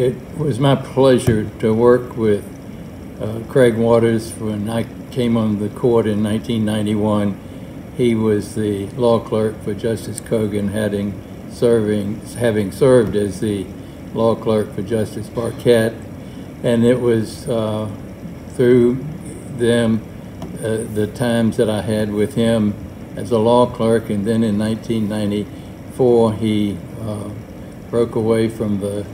It was my pleasure to work with Craig Waters when I came on the court in 1991. He was the law clerk for Justice Kogan, having served as the law clerk for Justice Barquette, and it was through them the times that I had with him as a law clerk, and then in 1994 he broke away from the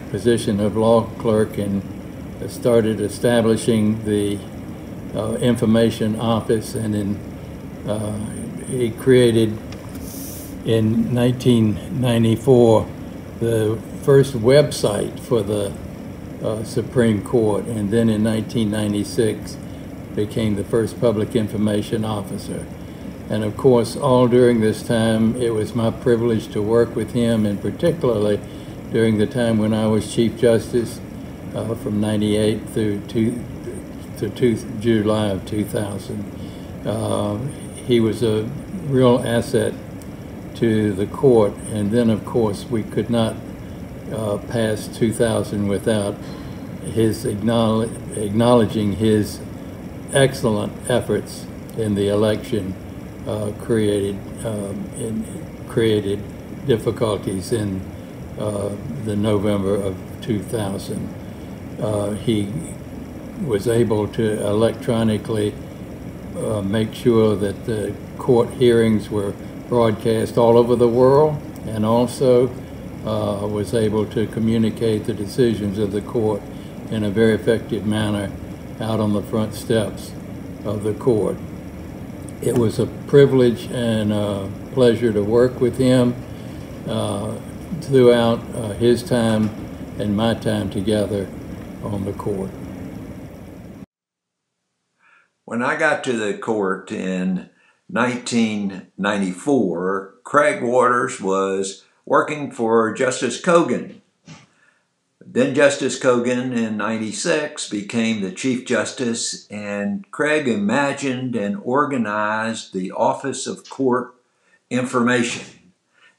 position of law clerk and started establishing the information office, and he created in 1994 the first website for the Supreme Court, and then in 1996 became the first public information officer. And of course, all during this time, it was my privilege to work with him, and particularly during the time when I was Chief Justice from 98 through July of 2000. He was a real asset to the court, and then of course we could not pass 2000 without his acknowledging his excellent efforts in the election. Created difficulties in the November of 2000. He was able to electronically make sure that the court hearings were broadcast all over the world, and also was able to communicate the decisions of the court in a very effective manner out on the front steps of the court. It was a privilege and a pleasure to work with him throughout his time and my time together on the court. When I got to the court in 1994, Craig Waters was working for Justice Kogan. Then Justice Kogan in 96 became the Chief Justice, and Craig imagined and organized the Office of Court Information.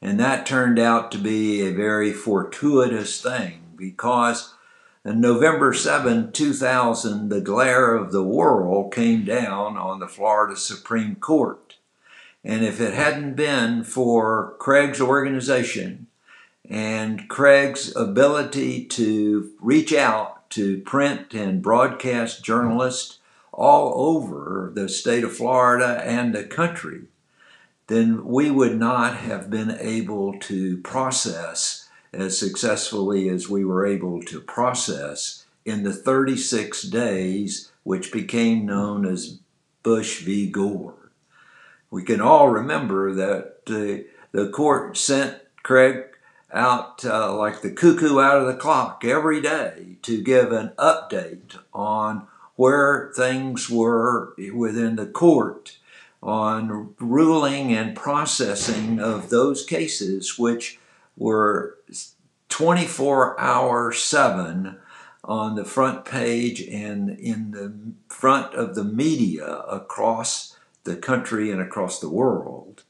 And that turned out to be a very fortuitous thing, because on November 7, 2000, the glare of the world came down on the Florida Supreme Court. And if it hadn't been for Craig's organization and Craig's ability to reach out to print and broadcast journalists all over the state of Florida and the country, then we would not have been able to process as successfully as we were able to process in the 36 days which became known as Bush v. Gore. We can all remember that the court sent Craig out like the cuckoo out of the clock every day to give an update on where things were within the court, on ruling and processing of those cases which were 24/7 on the front page and in the front of the media across the country and across the world.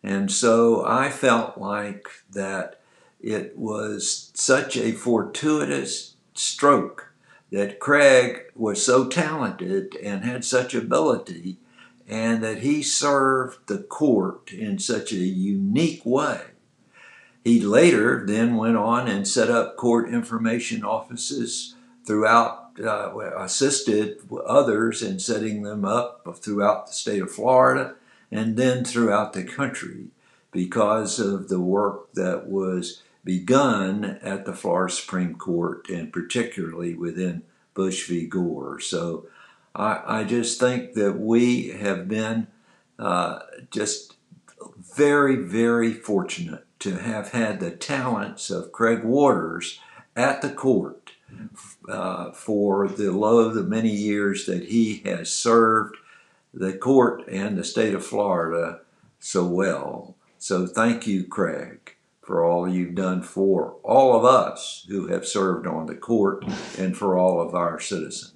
And so I felt like that it was such a fortuitous stroke that Craig was so talented and had such ability, and that he served the court in such a unique way. He later then went on and set up court information offices throughout, assisted others in setting them up throughout the state of Florida and then throughout the country, because of the work that was begun at the Florida Supreme Court, and particularly within Bush v. Gore. So I just think that we have been just very, very fortunate to have had the talents of Craig Waters at the court for the many years that he has served the court and the state of Florida so well. So thank you, Craig, for all you've done for all of us who have served on the court and for all of our citizens.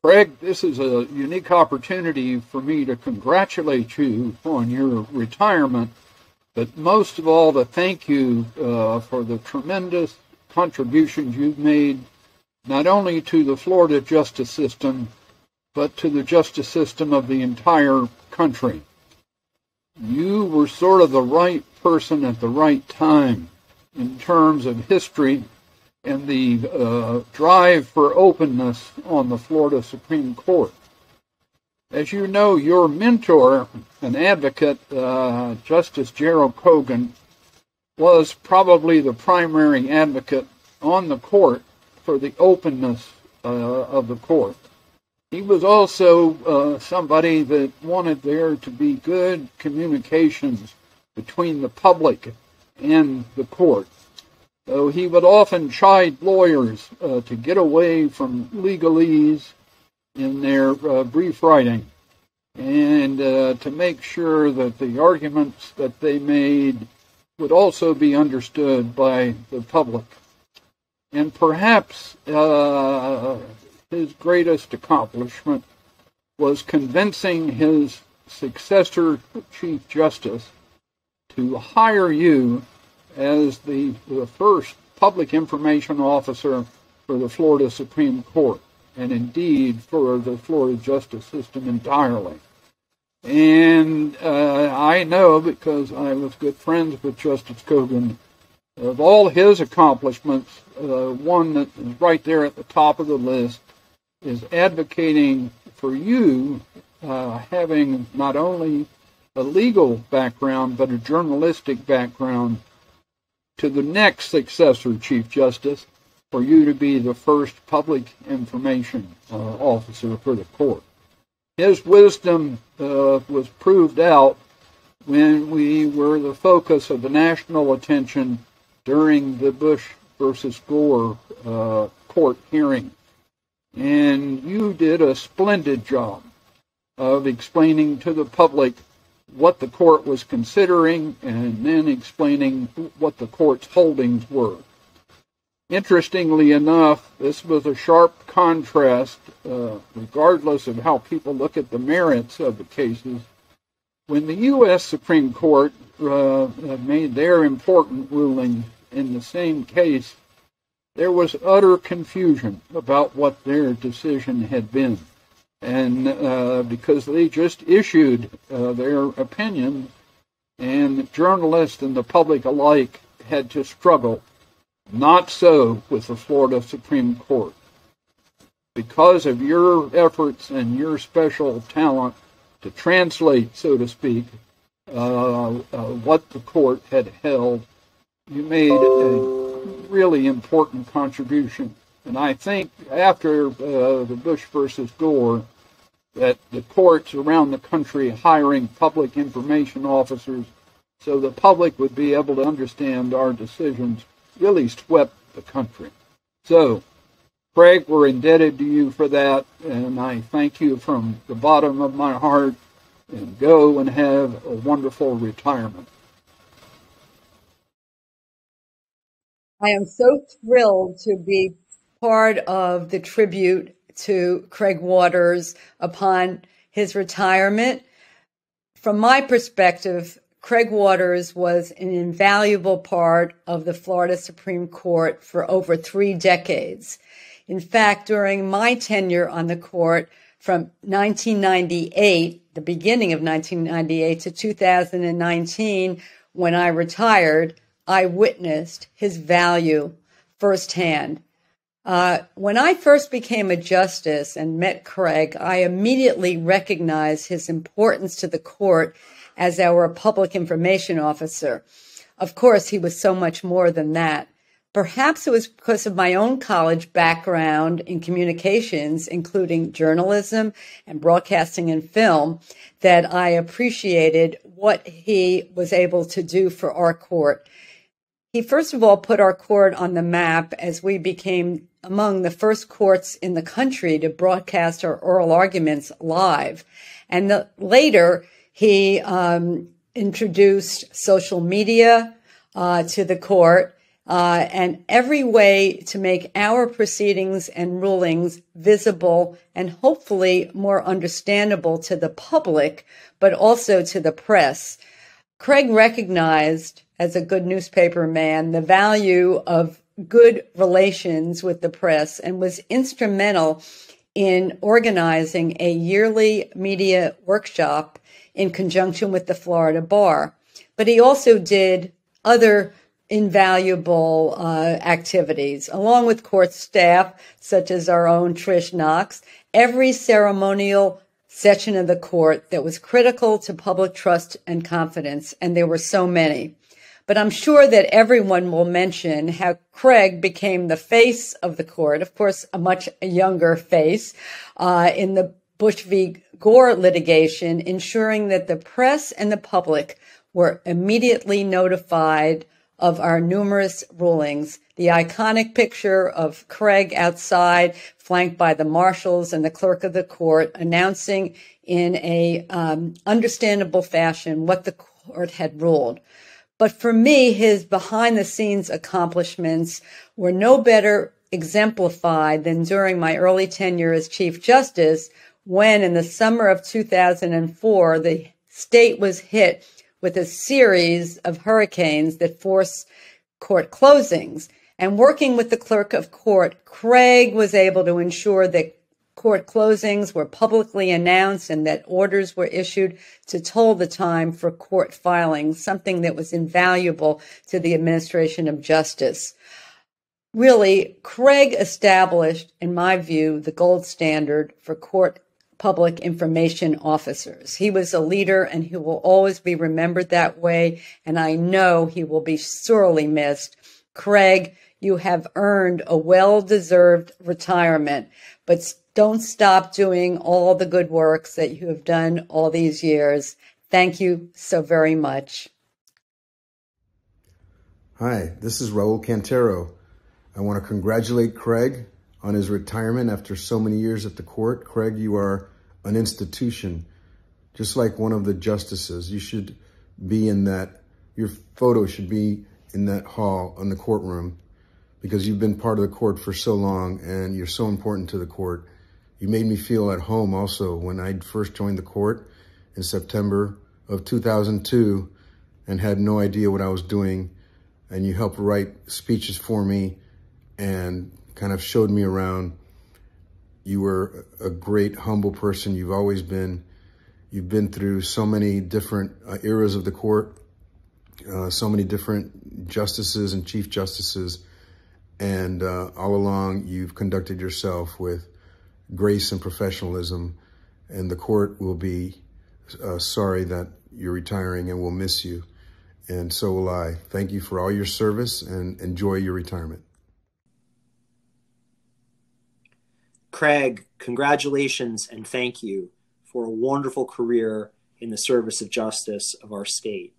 Craig, this is a unique opportunity for me to congratulate you on your retirement but most of all to thank you for the tremendous contributions you've made, not only to the Florida justice system, but to the justice system of the entire country. You were sort of the right person at the right time in terms of history and the drive for openness on the Florida Supreme Court. As you know, your mentor and advocate, Justice Gerald Cogan, was probably the primary advocate on the court for the openness of the court. He was also somebody that wanted there to be good communications between the public and the court. So he would often chide lawyers to get away from legalese in their brief writing and to make sure that the arguments that they made would also be understood by the public. And perhaps his greatest accomplishment was convincing his successor Chief Justice to hire you as the first public information officer for the Florida Supreme Court, and indeed for the Florida justice system entirely. And I know, because I was good friends with Justice Cogan, of all his accomplishments, one that is right there at the top of the list is advocating for you having not only a legal background but a journalistic background to the next successor Chief Justice, for you to be the first public information officer for the court. His wisdom was proved out when we were the focus of the national attention during the Bush versus Gore court hearing. And you did a splendid job of explaining to the public what the court was considering and then explaining what the court's holdings were. Interestingly enough, this was a sharp contrast, regardless of how people look at the merits of the cases. When the U.S. Supreme Court made their important ruling in the same case, there was utter confusion about what their decision had been. And because they just issued their opinion, and journalists and the public alike had to struggle. Not so with the Florida Supreme Court. Because of your efforts and your special talent to translate, so to speak, what the court had held, you made a really important contribution. And I think after the Bush versus Gore, that the courts around the country hiring public information officers so the public would be able to understand our decisions really swept the country. So, Craig, we're indebted to you for that, and I thank you from the bottom of my heart, and go and have a wonderful retirement. I am so thrilled to be part of the tribute to Craig Waters upon his retirement. From my perspective, Craig Waters was an invaluable part of the Florida Supreme Court for over 3 decades. In fact, during my tenure on the court from 1998, the beginning of 1998 to 2019, when I retired, I witnessed his value firsthand. When I first became a justice and met Craig, I immediately recognized his importance to the court as our public information officer. Of course, he was so much more than that. Perhaps it was because of my own college background in communications, including journalism and broadcasting and film, that I appreciated what he was able to do for our court. He first of all put our court on the map as we became among the first courts in the country to broadcast our oral arguments live. And later, he introduced social media to the court and every way to make our proceedings and rulings visible and hopefully more understandable to the public, but also to the press. Craig recognized, as a good newspaper man, the value of good relations with the press and was instrumental in organizing a yearly media workshop in conjunction with the Florida Bar. But he also did other invaluable activities, along with court staff, such as our own Trish Knox. Every ceremonial session of the court that was critical to public trust and confidence, and there were so many. But I'm sure that everyone will mention how Craig became the face of the court, of course, a much younger face, in the Bush v. Gore litigation, ensuring that the press and the public were immediately notified of our numerous rulings. The iconic picture of Craig outside, flanked by the marshals and the clerk of the court, announcing in a understandable fashion what the court had ruled. But for me, his behind-the-scenes accomplishments were no better exemplified than during my early tenure as Chief Justice, when in the summer of 2004, the state was hit with a series of hurricanes that forced court closings. And working with the clerk of court, Craig was able to ensure that court closings were publicly announced and that orders were issued to toll the time for court filings, something that was invaluable to the administration of justice. Really, Craig established, in my view, the gold standard for court public information officers. He was a leader, and he will always be remembered that way, and I know he will be sorely missed. Craig, you have earned a well-deserved retirement, but don't stop doing all the good works that you have done all these years. Thank you so very much. Hi, this is Raul Cantero. I want to congratulate Craig on his retirement after so many years at the court. Craig, you are an institution, just like one of the justices. You should be in that, your photo should be in that hall in the courtroom, because you've been part of the court for so long and you're so important to the court. You made me feel at home also when I first joined the court in September of 2002 and had no idea what I was doing. And you helped write speeches for me and kind of showed me around. You were a great, humble person. You've always been. You've been through so many different eras of the court, so many different justices and chief justices. And all along, you've conducted yourself with grace and professionalism. And the court will be sorry that you're retiring and will miss you. And so will I. Thank you for all your service and enjoy your retirement. Craig, congratulations and thank you for a wonderful career in the service of justice of our state.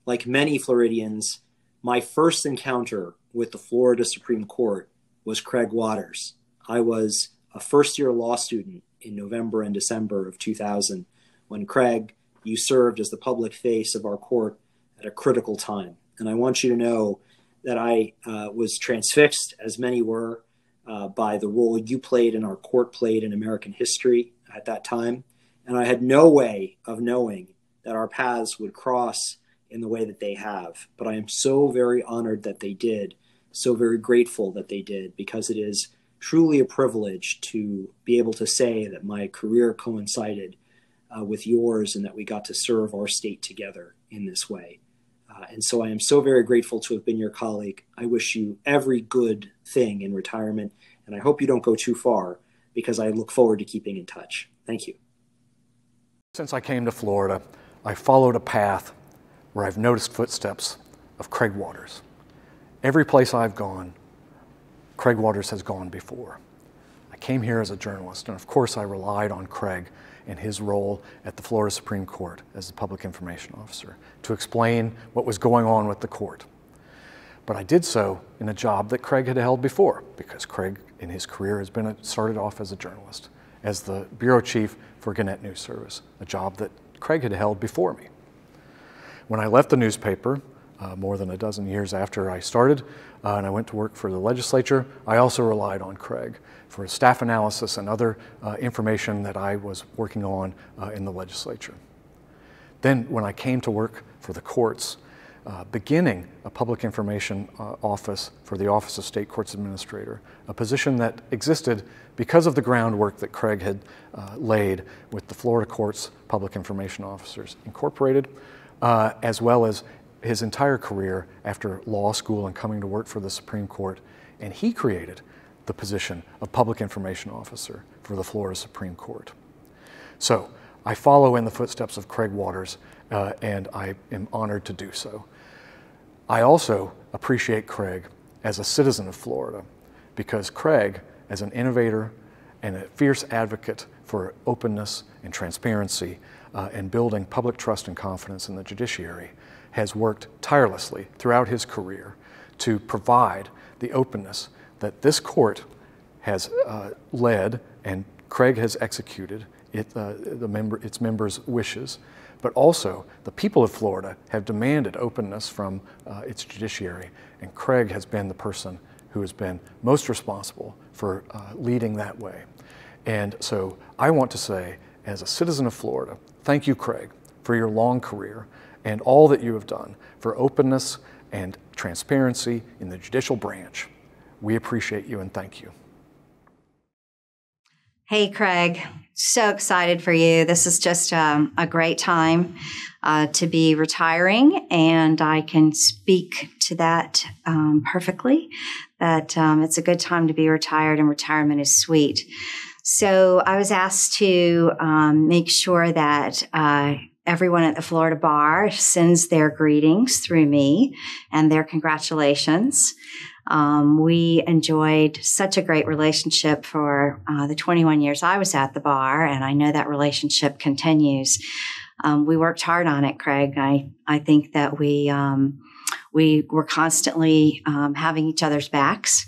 Like many Floridians, my first encounter with the Florida Supreme Court was Craig Waters. I was a first-year law student in November and December of 2000 when, Craig, you served as the public face of our court at a critical time. And I want you to know that I was transfixed, as many were, by the role you played and our court played in American history at that time. And I had no way of knowing that our paths would cross in the way that they have. But I am so very honored that they did, so very grateful that they did, because it is truly a privilege to be able to say that my career coincided with yours and that we got to serve our state together in this way. And so I am so very grateful to have been your colleague. I wish you every good thing in retirement, and I hope you don't go too far, because I look forward to keeping in touch. Thank you. Since I came to Florida, I followed a path where I've noticed footsteps of Craig Waters. Every place I've gone, Craig Waters has gone before. I came here as a journalist, and of course I relied on Craig in his role at the Florida Supreme Court as the public information officer to explain what was going on with the court. But I did so in a job that Craig had held before, because Craig in his career has started off as a journalist, as the bureau chief for Gannett News Service, a job that Craig had held before me. When I left the newspaper, more than a dozen years after I started, and I went to work for the legislature, I also relied on Craig for staff analysis and other information that I was working on in the legislature. Then when I came to work for the courts, beginning a public information office for the Office of State Courts Administrator, a position that existed because of the groundwork that Craig had laid with the Florida Courts Public Information Officers Incorporated, as well as his entire career after law school and coming to work for the Supreme Court. And he created the position of Public Information Officer for the Florida Supreme Court. So I follow in the footsteps of Craig Waters, and I am honored to do so. I also appreciate Craig as a citizen of Florida, because Craig, as an innovator and a fierce advocate for openness and transparency and building public trust and confidence in the judiciary, has worked tirelessly throughout his career to provide the openness that this court has led and Craig has executed its members' wishes, but also the people of Florida have demanded openness from its judiciary, and Craig has been the person who has been most responsible for leading that way. And so I want to say, as a citizen of Florida, thank you, Craig, for your long career and all that you have done for openness and transparency in the judicial branch. We appreciate you and thank you. Hey, Craig, so excited for you. This is just a great time to be retiring, and I can speak to that perfectly, that it's a good time to be retired, and retirement is sweet. So I was asked to make sure that everyone at the Florida Bar sends their greetings through me and their congratulations. We enjoyed such a great relationship for the 21 years I was at the bar, and I know that relationship continues. We worked hard on it, Craig. I think that we were constantly having each other's backs,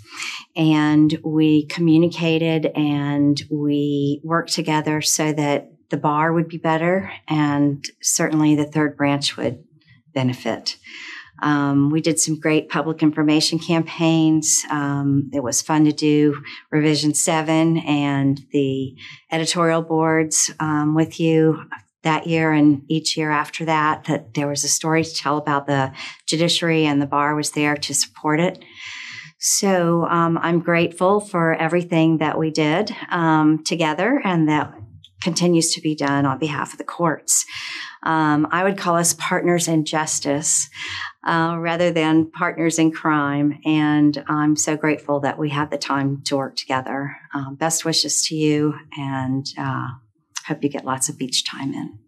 and we communicated and we worked together so that the bar would be better and certainly the third branch would benefit. We did some great public information campaigns. It was fun to do Revision 7 and the editorial boards with you that year and each year after that, that there was a story to tell about the judiciary and the bar was there to support it. So I'm grateful for everything that we did together and that continues to be done on behalf of the courts. I would call us partners in justice rather than partners in crime. And I'm so grateful that we have the time to work together. Best wishes to you, and hope you get lots of beach time in.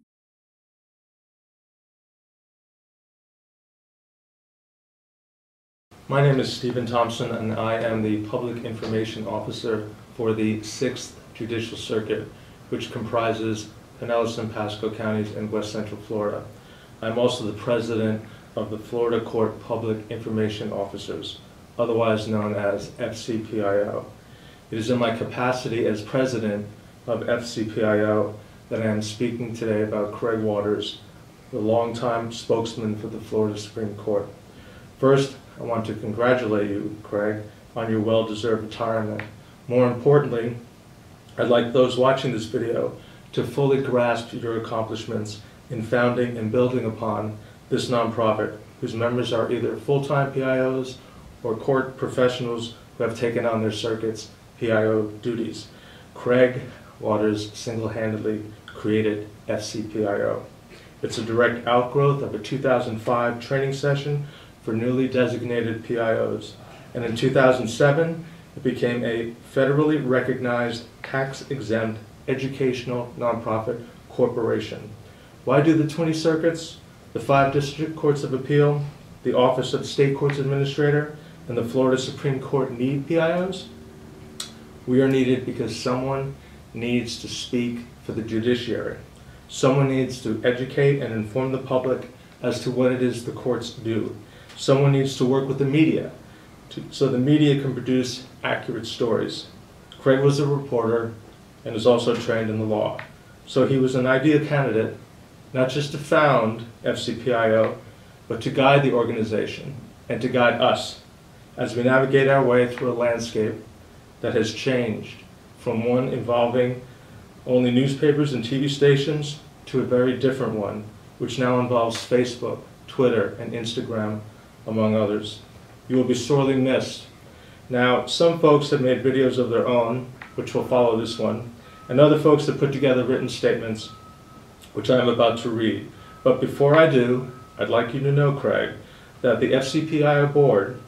My name is Stephen Thompson, and I am the Public Information Officer for the 6th Judicial Circuit, which comprises Pinellas and Pasco counties in West Central Florida. I'm also the president of the Florida Court Public Information Officers, otherwise known as FCPIO. It is in my capacity as president of FCPIO that I am speaking today about Craig Waters, the longtime spokesman for the Florida Supreme Court. First, I want to congratulate you, Craig, on your well-deserved retirement. More importantly, I'd like those watching this video to fully grasp your accomplishments in founding and building upon this nonprofit, whose members are either full-time PIOs or court professionals who have taken on their circuit's PIO duties. Craig Waters single-handedly created FCPIO. It's a direct outgrowth of a 2005 training session for newly designated PIOs, and in 2007, it became a federally recognized tax-exempt educational nonprofit corporation. Why do the 20 circuits, the 5 district courts of appeal, the Office of State Courts Administrator, and the Florida Supreme Court need PIOs? We are needed because someone needs to speak for the judiciary. Someone needs to educate and inform the public as to what it is the courts do. Someone needs to work with the media so the media can produce accurate stories. Craig was a reporter and is also trained in the law. So he was an ideal candidate, not just to found FCPIO, but to guide the organization and to guide us as we navigate our way through a landscape that has changed from one involving only newspapers and TV stations to a very different one, which now involves Facebook, Twitter, and Instagram, among others. You will be sorely missed. Now, some folks have made videos of their own, which will follow this one, and other folks have put together written statements, which I am about to read. But before I do, I'd like you to know, Craig, that the FCPIO board,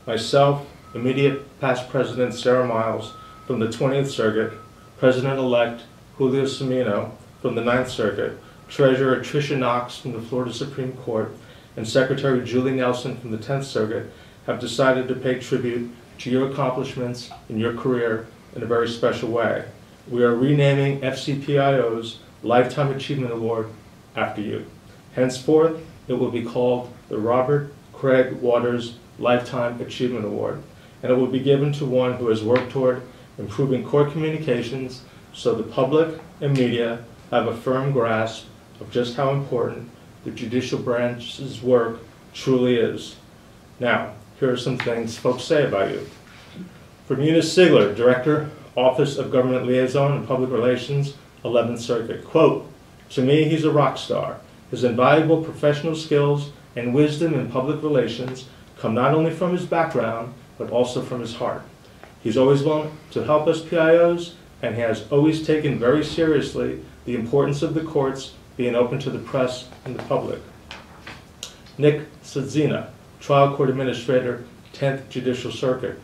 myself, immediate past President Sarah Miles from the 20th Circuit, President-elect Julio Cimino from the 9th Circuit, Treasurer Tricia Knox from the Florida Supreme Court, and Secretary Julie Nelson from the 10th Circuit have decided to pay tribute to your accomplishments in your career in a very special way. We are renaming FCPIO's Lifetime Achievement Award after you. Henceforth, it will be called the Robert Craig Waters Lifetime Achievement Award, and it will be given to one who has worked toward improving court communications so the public and media have a firm grasp of just how important the judicial branch's work truly is. Now, here are some things folks say about you. From Eunice Sigler, Director, Office of Government Liaison and Public Relations, 11th Circuit, quote, "To me, he's a rock star. His invaluable professional skills and wisdom in public relations come not only from his background, but also from his heart. He's always willing to help us PIOs, and he has always taken very seriously the importance of the courts being open to the press and the public." Nick Sadzina, Trial Court Administrator, 10th Judicial Circuit,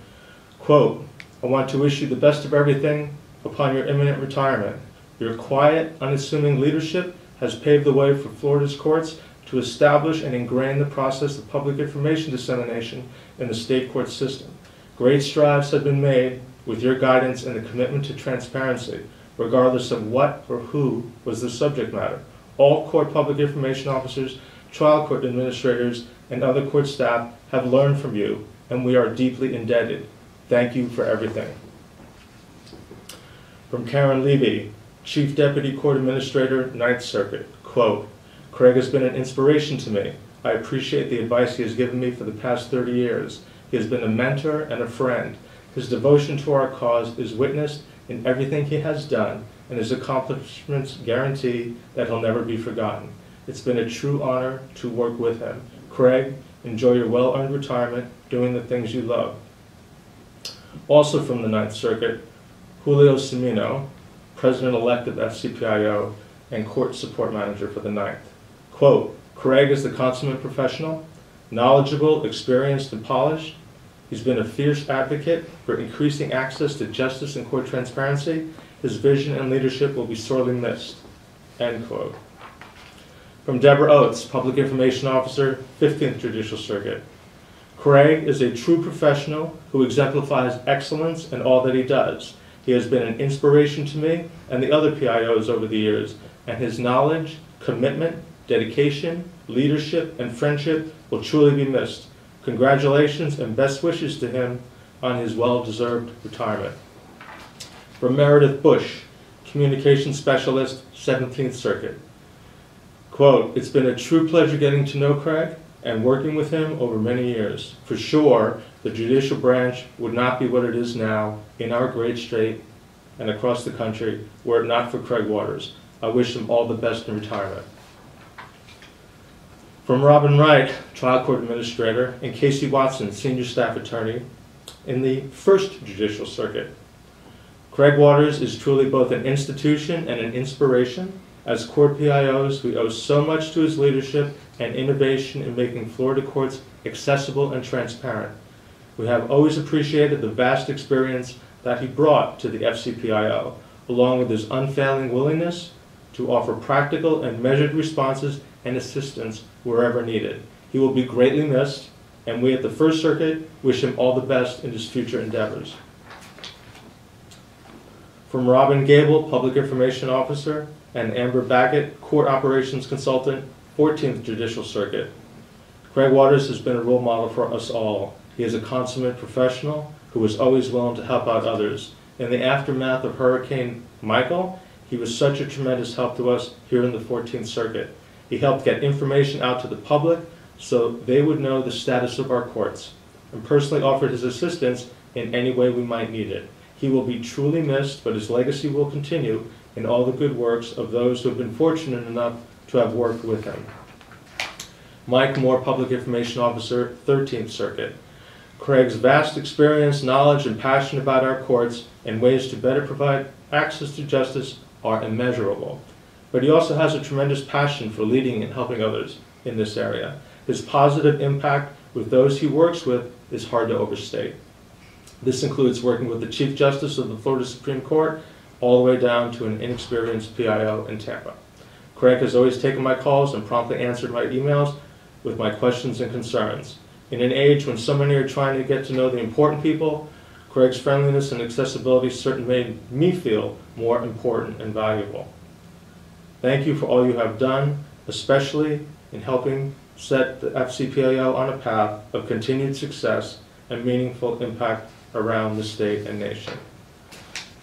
quote, "I want to wish you the best of everything upon your imminent retirement. Your quiet, unassuming leadership has paved the way for Florida's courts to establish and ingrain the process of public information dissemination in the state court system. Great strides have been made with your guidance and the commitment to transparency, regardless of what or who was the subject matter. All court public information officers, trial court administrators, and other court staff have learned from you, and we are deeply indebted. Thank you for everything." From Karen Levy, Chief Deputy Court Administrator, 9th Circuit, quote, "Craig has been an inspiration to me. I appreciate the advice he has given me for the past 30 years. He has been a mentor and a friend. His devotion to our cause is witnessed in everything he has done, and his accomplishments guarantee that he'll never be forgotten. It's been a true honor to work with him. Craig, enjoy your well-earned retirement doing the things you love." Also from the 9th Circuit, Julio Cimino, President-elect of FCPIO and Court Support Manager for the 9th. Quote, "Craig is the consummate professional, knowledgeable, experienced, and polished. He's been a fierce advocate for increasing access to justice and court transparency. His vision and leadership will be sorely missed." End quote. From Deborah Oates, Public Information Officer, 15th Judicial Circuit. "Craig is a true professional who exemplifies excellence in all that he does. He has been an inspiration to me and the other PIOs over the years, and his knowledge, commitment, dedication, leadership, and friendship will truly be missed. Congratulations and best wishes to him on his well-deserved retirement." From Meredith Bush, Communications Specialist, 17th Circuit. Quote, "It's been a true pleasure getting to know Craig and working with him over many years. For sure, the judicial branch would not be what it is now in our great state and across the country were it not for Craig Waters. I wish him all the best in retirement." From Robin Wright, Trial Court Administrator, and Casey Watson, Senior Staff Attorney in the 1st Judicial Circuit. "Craig Waters is truly both an institution and an inspiration. As court PIOs, we owe so much to his leadership and innovation in making Florida courts accessible and transparent. We have always appreciated the vast experience that he brought to the FCPIO, along with his unfailing willingness to offer practical and measured responses and assistance wherever needed. He will be greatly missed, and we at the 1st Circuit wish him all the best in his future endeavors." From Robin Gable, Public Information Officer, and Amber Baggett, Court Operations Consultant, 14th Judicial Circuit. "Craig Waters has been a role model for us all. He is a consummate professional who is always willing to help out others. In the aftermath of Hurricane Michael, he was such a tremendous help to us here in the 14th Circuit. He helped get information out to the public so they would know the status of our courts, and personally offered his assistance in any way we might need it. He will be truly missed, but his legacy will continue in all the good works of those who have been fortunate enough to have worked with him." Mike Moore, Public Information Officer, 13th Circuit. Craig's vast experience, knowledge, and passion about our courts and ways to better provide access to justice are immeasurable. But he also has a tremendous passion for leading and helping others in this area. His positive impact with those he works with is hard to overstate. This includes working with the Chief Justice of the Florida Supreme Court all the way down to an inexperienced PIO in Tampa. Craig has always taken my calls and promptly answered my emails with my questions and concerns. In an age when so many are trying to get to know the important people, Craig's friendliness and accessibility certainly made me feel more important and valuable. Thank you for all you have done, especially in helping set the FCPIO on a path of continued success and meaningful impact around the state and nation.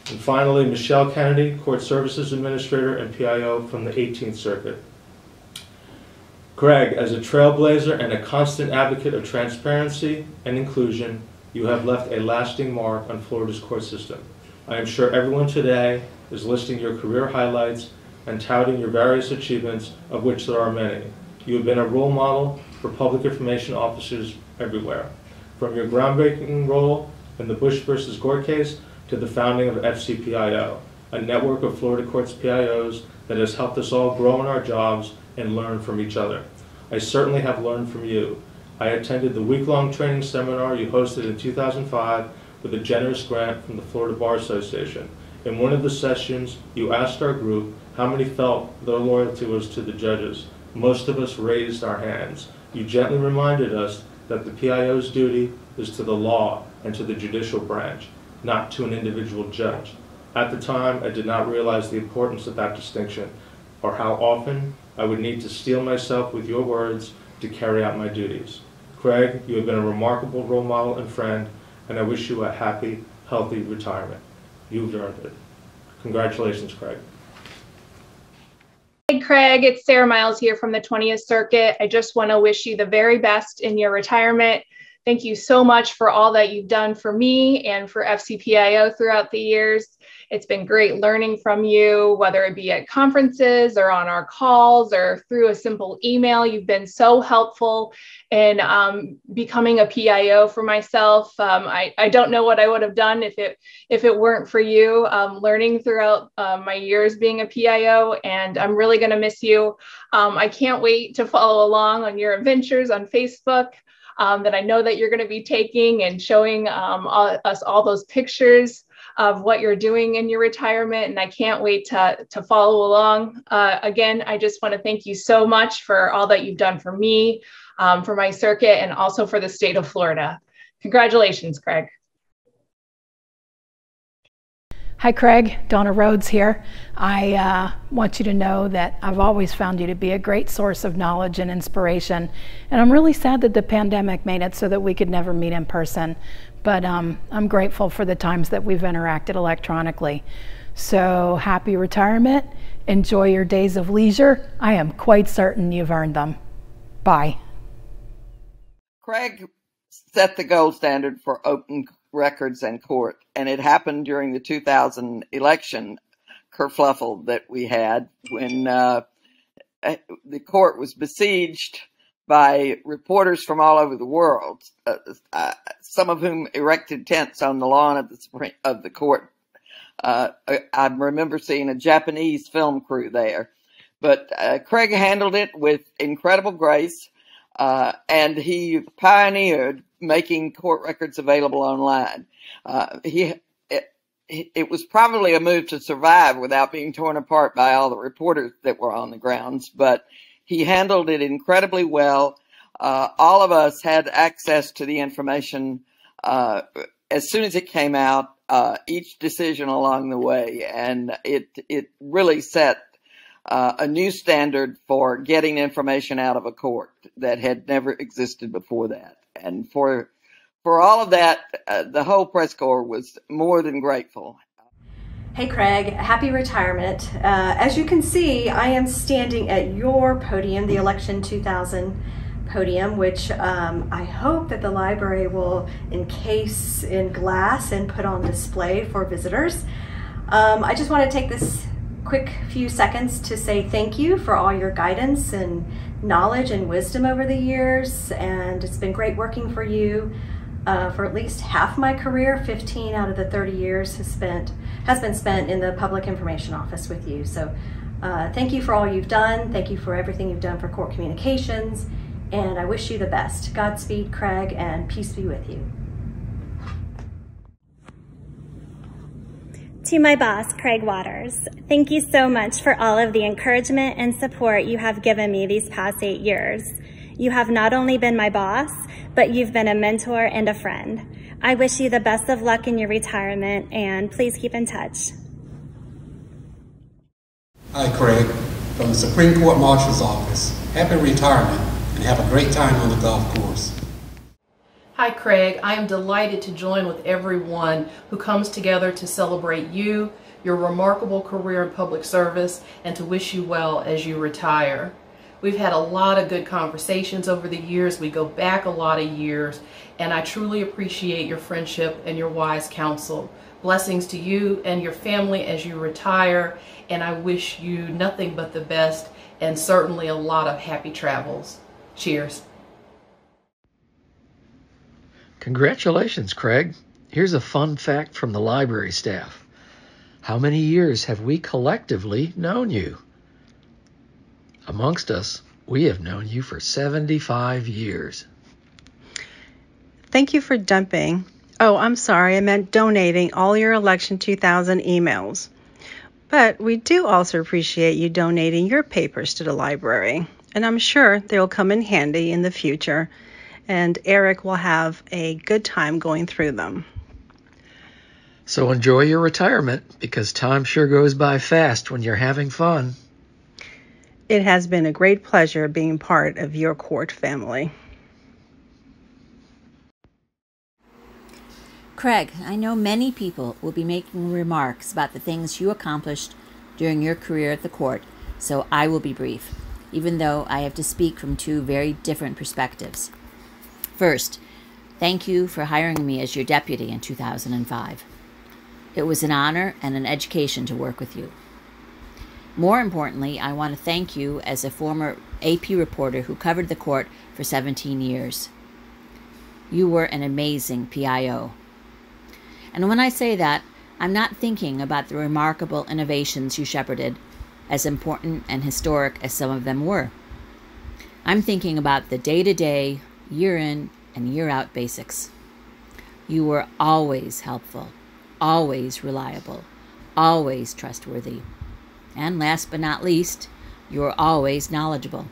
And finally, Michelle Kennedy, Court Services Administrator and PIO from the 18th Circuit. Craig, as a trailblazer and a constant advocate of transparency and inclusion, you have left a lasting mark on Florida's court system. I am sure everyone today is listing your career highlights and touting your various achievements, of which there are many. You have been a role model for public information officers everywhere. From your groundbreaking role in the Bush versus Gore case to the founding of FCPIO, a network of Florida courts PIOs that has helped us all grow in our jobs and learn from each other. I certainly have learned from you. I attended the week-long training seminar you hosted in 2005 with a generous grant from the Florida Bar Association. In one of the sessions, you asked our group how many felt their loyalty was to the judges. Most of us raised our hands. You gently reminded us that the PIO's duty is to the law and to the judicial branch, not to an individual judge. At the time, I did not realize the importance of that distinction, or how often I would need to steel myself with your words to carry out my duties. Craig, you have been a remarkable role model and friend, and I wish you a happy, healthy retirement. You've earned it. Congratulations, Craig. Hey, Craig, it's Sarah Miles here from the 20th Circuit. I just want to wish you the very best in your retirement. Thank you so much for all that you've done for me and for FCPIO throughout the years. It's been great learning from you, whether it be at conferences or on our calls or through a simple email. You've been so helpful in becoming a PIO for myself. I don't know what I would have done if it weren't for you learning throughout my years being a PIO, and I'm really going to miss you. I can't wait to follow along on your adventures on Facebook. That I know that you're going to be taking and showing us all those pictures of what you're doing in your retirement. And I can't wait to follow along. Again, I just want to thank you so much for all that you've done for me, for my circuit, and also for the state of Florida. Congratulations, Craig. Hi, Craig. Donna Rhodes here. I want you to know that I've always found you to be a great source of knowledge and inspiration. And I'm really sad that the pandemic made it so that we could never meet in person. But I'm grateful for the times that we've interacted electronically. So happy retirement. Enjoy your days of leisure. I am quite certain you've earned them. Bye. Craig set the gold standard for open records and court, and it happened during the 2000 election kerfluffle that we had when the court was besieged by reporters from all over the world, some of whom erected tents on the lawn of the court. I remember seeing a Japanese film crew there, but Craig handled it with incredible grace, and he pioneered making court records available online. It was probably a move to survive without being torn apart by all the reporters that were on the grounds, but he handled it incredibly well. All of us had access to the information as soon as it came out, each decision along the way, and it really set a new standard for getting information out of a court that had never existed before that. And for all of that, the whole press corps was more than grateful. Hey Craig, happy retirement. As you can see, I am standing at your podium, the Election 2000 podium, which I hope that the library will encase in glass and put on display for visitors. I just want to take this quick few seconds to say thank you for all your guidance and knowledge and wisdom over the years, and it's been great working for you for at least half my career. 15 out of the 30 years has been spent in the Public Information Office with you. So thank you for all you've done. Thank you for everything you've done for court communications, and I wish you the best. Godspeed, Craig, and peace be with you. To my boss, Craig Waters, thank you so much for all of the encouragement and support you have given me these past 8 years. You have not only been my boss, but you've been a mentor and a friend. I wish you the best of luck in your retirement, and please keep in touch. Hi, Craig, from the Supreme Court Marshal's Office. Happy retirement, and have a great time on the golf course. Hi Craig, I am delighted to join with everyone who comes together to celebrate you, your remarkable career in public service, and to wish you well as you retire. We've had a lot of good conversations over the years. We go back a lot of years, and I truly appreciate your friendship and your wise counsel. Blessings to you and your family as you retire, and I wish you nothing but the best and certainly a lot of happy travels. Cheers. Congratulations, Craig. Here's a fun fact from the library staff. How many years have we collectively known you? Amongst us, we have known you for 75 years. Thank you for dumping. Oh, I'm sorry, I meant donating all your Election 2000 emails. But we do also appreciate you donating your papers to the library, and I'm sure they'll come in handy in the future, and Eric will have a good time going through them. So enjoy your retirement, because time sure goes by fast when you're having fun. It has been a great pleasure being part of your court family. Craig, I know many people will be making remarks about the things you accomplished during your career at the court, so I will be brief, even though I have to speak from two very different perspectives. First, thank you for hiring me as your deputy in 2005. It was an honor and an education to work with you. More importantly, I want to thank you as a former AP reporter who covered the court for 17 years. You were an amazing PIO. And when I say that, I'm not thinking about the remarkable innovations you shepherded, as important and historic as some of them were. I'm thinking about the day-to-day, year-in and year-out basics. You were always helpful, always reliable, always trustworthy. And last but not least, you were always knowledgeable.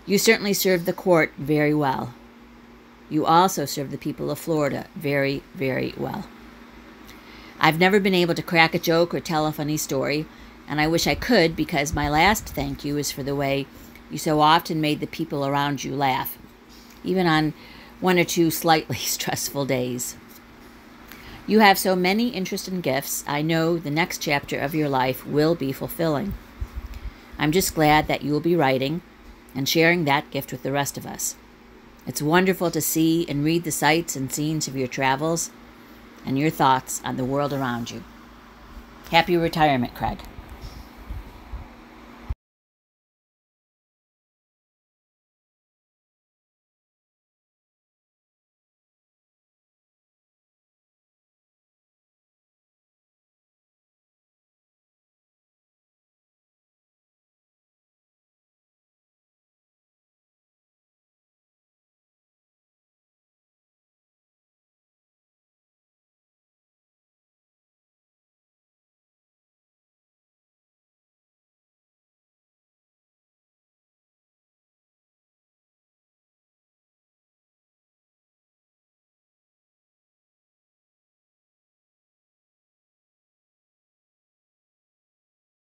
You certainly served the court very well. You also served the people of Florida very, very well. I've never been able to crack a joke or tell a funny story, and I wish I could, because my last thank you is for the way you so often made the people around you laugh, even on one or two slightly stressful days. You have so many interesting gifts. I know the next chapter of your life will be fulfilling. I'm just glad that you will be writing and sharing that gift with the rest of us. It's wonderful to see and read the sights and scenes of your travels and your thoughts on the world around you. Happy retirement, Craig.